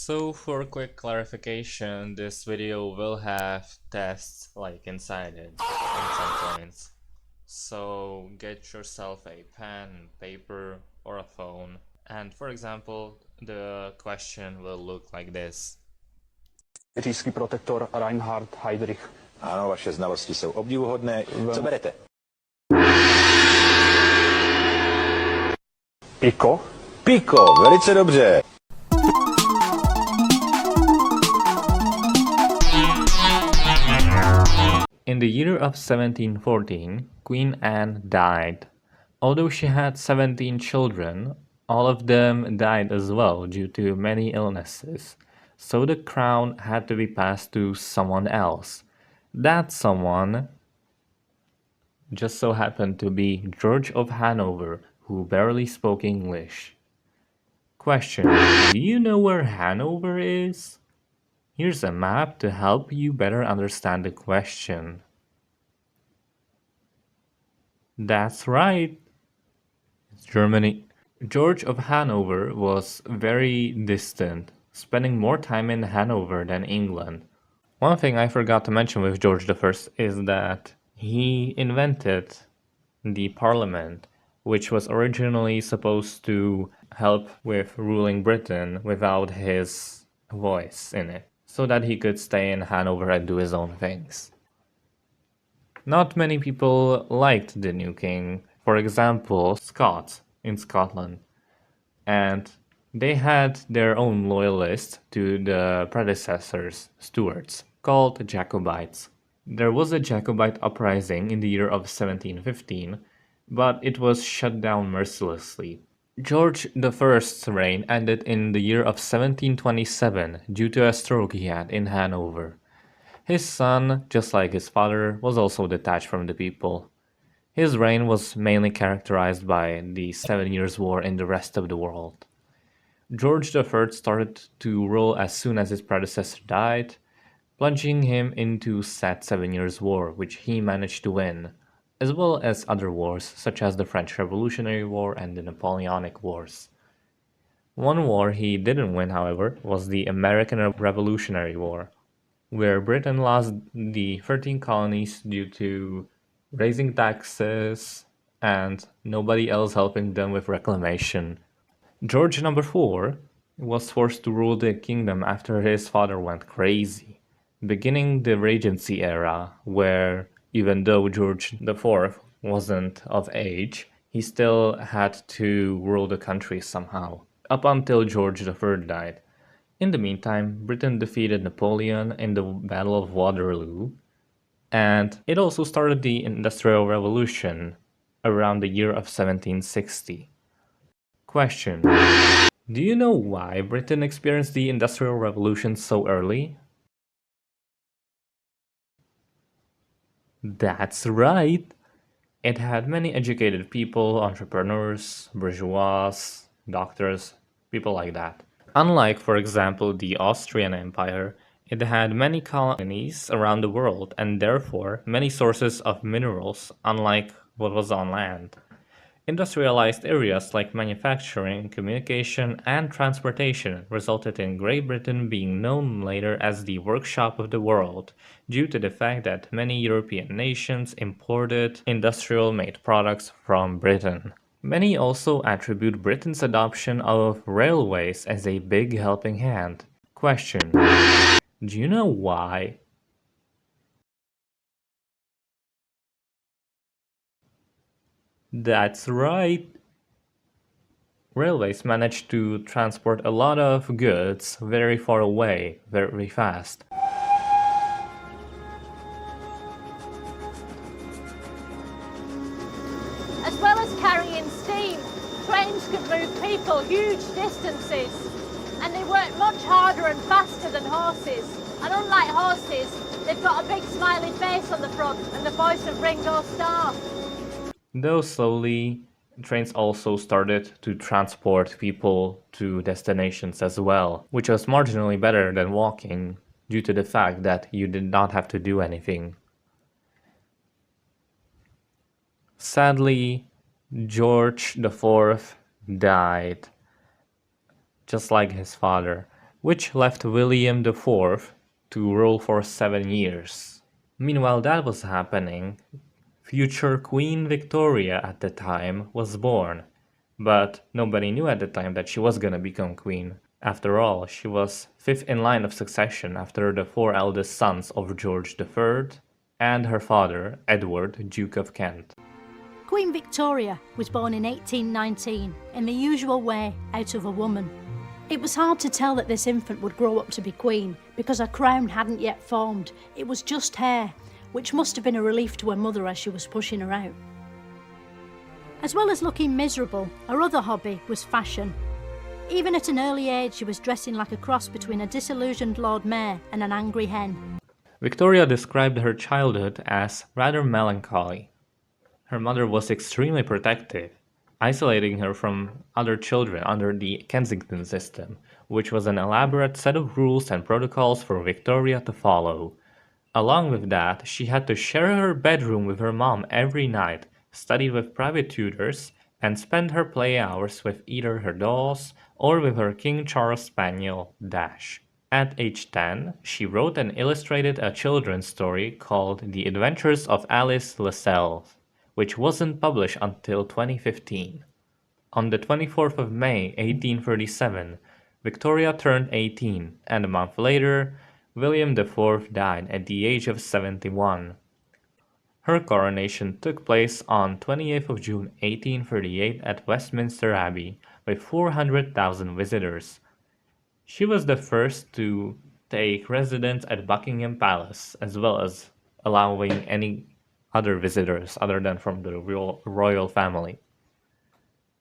So for quick clarification, this video will have tests like inside it in some points. So get yourself a pen, paper, or a phone. And for example, the question will look like this. Říšský protektor Reinhard Heydrich. Ano, vaše znalosti jsou obdivuhodné. Co berete? Piko? Piko, velice dobře. In the year of 1714, Queen Anne died. Although she had 17 children, all of them died as well due to many illnesses. So the crown had to be passed to someone else. That someone just so happened to be George of Hanover, who barely spoke English. Question: do you know where Hanover is? Here's a map to help you better understand the question. That's right. It's Germany. George of Hanover was very distant, spending more time in Hanover than England. One thing I forgot to mention with George I is that he invented the parliament, which was originally supposed to help with ruling Britain without his voice in it, so that he could stay in Hanover and do his own things. Not many people liked the new king, for example, Scots in Scotland, and they had their own loyalists to the predecessors, Stuarts, called Jacobites. There was a Jacobite uprising in the year of 1715, but it was shut down mercilessly. George I's reign ended in the year of 1727 due to a stroke he had in Hanover. His son, just like his father, was also detached from the people. His reign was mainly characterized by the 7 Years' War in the rest of the world. George III started to rule as soon as his predecessor died, plunging him into said 7 Years' War, which he managed to win, as well as other wars such as the French Revolutionary War and the Napoleonic Wars. One war he didn't win, however, was the American Revolutionary War, where Britain lost the 13 colonies due to raising taxes and nobody else helping them with reclamation. George IV was forced to rule the kingdom after his father went crazy, beginning the Regency era, where even though George IV wasn't of age, he still had to rule the country somehow, up until George III died. In the meantime, Britain defeated Napoleon in the Battle of Waterloo, and it also started the Industrial Revolution around the year of 1760. Question: do you know why Britain experienced the Industrial Revolution so early? That's right! It had many educated people, entrepreneurs, bourgeois, doctors, people like that. Unlike, for example, the Austrian Empire, it had many colonies around the world and therefore many sources of minerals, unlike what was on land. Industrialized areas like manufacturing, communication, and transportation resulted in Great Britain being known later as the workshop of the world, due to the fact that many European nations imported industrial-made products from Britain. Many also attribute Britain's adoption of railways as a big helping hand. Question: do you know why? That's right! Railways managed to transport a lot of goods very far away, very fast. As well as carrying steam, trains could move people huge distances, and they work much harder and faster than horses. And unlike horses, they've got a big smiley face on the front and the voice of Ringo Starr. Though slowly, trains also started to transport people to destinations as well, which was marginally better than walking due to the fact that you did not have to do anything. Sadly, George IV died, just like his father. which left William IV to rule for 7 years. Meanwhile that was happening, future Queen Victoria at the time was born, but nobody knew at the time that she was gonna become queen. After all, she was fifth in line of succession after the 4 eldest sons of George III and her father, Edward, Duke of Kent. Queen Victoria was born in 1819, in the usual way, out of a woman. It was hard to tell that this infant would grow up to be queen, because her crown hadn't yet formed. It was just hair, which must have been a relief to her mother as she was pushing her out. As well as looking miserable, her other hobby was fashion. Even at an early age, she was dressing like a cross between a disillusioned Lord Mayor and an angry hen. Victoria described her childhood as rather melancholy. Her mother was extremely protective, isolating her from other children under the Kensington system, which was an elaborate set of rules and protocols for Victoria to follow. Along with that, she had to share her bedroom with her mom every night, study with private tutors, and spend her play hours with either her dolls or with her King Charles Spaniel, Dash. At age 10, she wrote and illustrated a children's story called The Adventures of Alice Lascelles, which wasn't published until 2015. On the 24th of May 1837, Victoria turned 18, and a month later, William IV died at the age of 71. Her coronation took place on 28th of June 1838 at Westminster Abbey with 400,000 visitors. She was the first to take residence at Buckingham Palace, as well as allowing any other visitors other than from the royal family.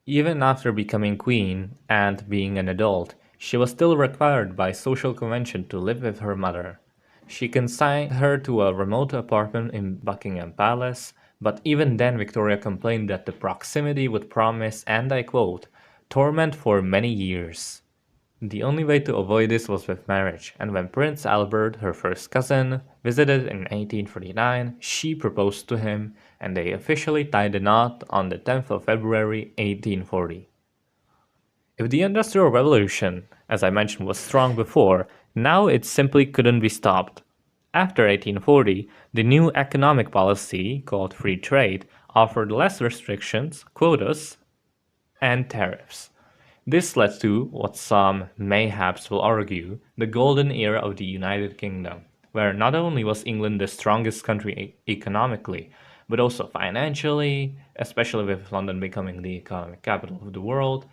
Even after becoming queen and being an adult, she was still required by social convention to live with her mother. She consigned her to a remote apartment in Buckingham Palace, but even then Victoria complained that the proximity would promise, and I quote, torment for many years. The only way to avoid this was with marriage, and when Prince Albert, her first cousin, visited in 1849, she proposed to him, and they officially tied the knot on the 10th of February 1840. If the Industrial Revolution, as I mentioned, was strong before, now it simply couldn't be stopped. After 1840, the new economic policy, called free trade, offered less restrictions, quotas, and tariffs. This led to, what some mayhaps will argue, the golden era of the United Kingdom, where not only was England the strongest country economically, but also financially, especially with London becoming the economic capital of the world,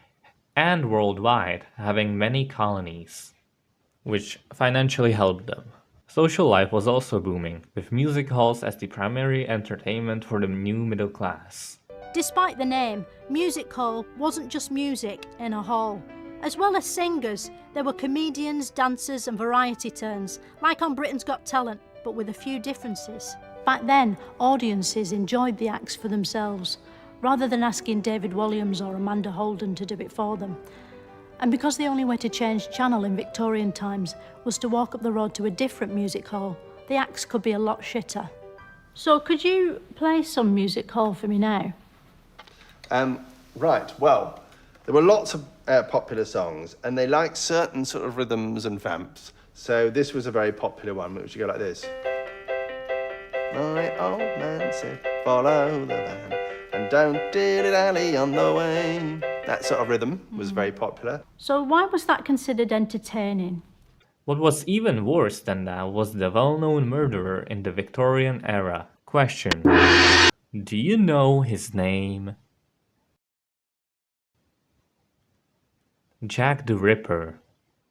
and worldwide, having many colonies, which financially helped them. Social life was also booming, with music halls as the primary entertainment for the new middle class. Despite the name, music hall wasn't just music in a hall. As well as singers, there were comedians, dancers and variety turns, like on Britain's Got Talent, but with a few differences. Back then, audiences enjoyed the acts for themselves, rather than asking David Walliams or Amanda Holden to do it for them. And because the only way to change channel in Victorian times was to walk up the road to a different music hall, the acts could be a lot shitter. So could you play some music hall for me now? Right, well, there were lots of popular songs, and they liked certain sort of rhythms and vamps. So this was a very popular one, which would go like this. My old man said, follow the van, and don't dilly-dally on the way. That sort of rhythm was very popular. So why was that considered entertaining? What was even worse than that was the well-known murderer in the Victorian era. Question: do you know his name? Jack the Ripper.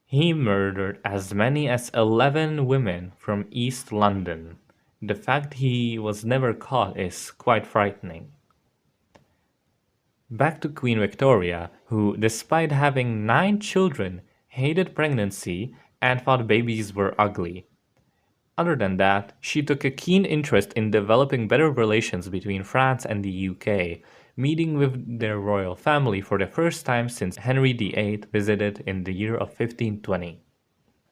He murdered as many as 11 women from East London. The fact he was never caught is quite frightening. Back to Queen Victoria, who, despite having 9 children, hated pregnancy and thought babies were ugly. Other than that, she took a keen interest in developing better relations between France and the UK, meeting with their royal family for the first time since Henry VIII visited in the year of 1520.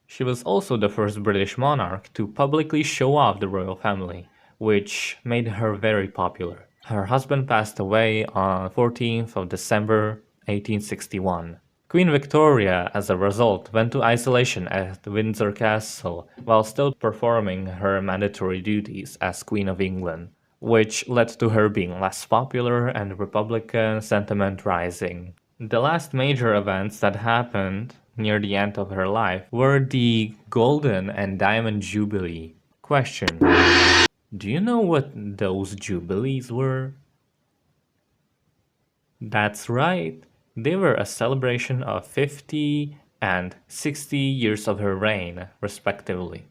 She was also the first British monarch to publicly show off the royal family, which made her very popular. Her husband passed away on 14th of December 1861. Queen Victoria, as a result, went to isolation at Windsor Castle while still performing her mandatory duties as Queen of England, which led to her being less popular and Republican sentiment rising. The last major events that happened near the end of her life were the Golden and Diamond Jubilee. Question: do you know what those jubilees were? That's right. They were a celebration of 50 and 60 years of her reign, respectively.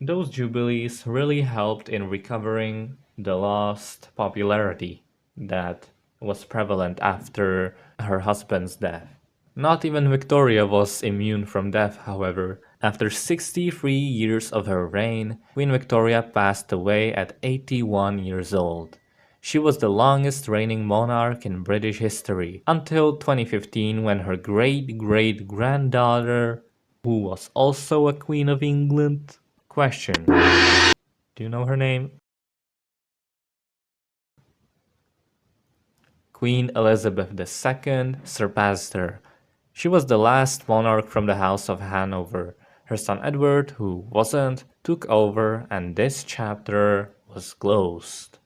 Those jubilees really helped in recovering the lost popularity that was prevalent after her husband's death. Not even Victoria was immune from death, however. After 63 years of her reign, Queen Victoria passed away at 81 years old. She was the longest reigning monarch in British history until 2015, when her great-great-granddaughter, who was also a Queen of England. Question: do you know her name? Queen Elizabeth II surpassed her. She was the last monarch from the House of Hanover. Her son Edward, who wasn't, took over, and this chapter was closed.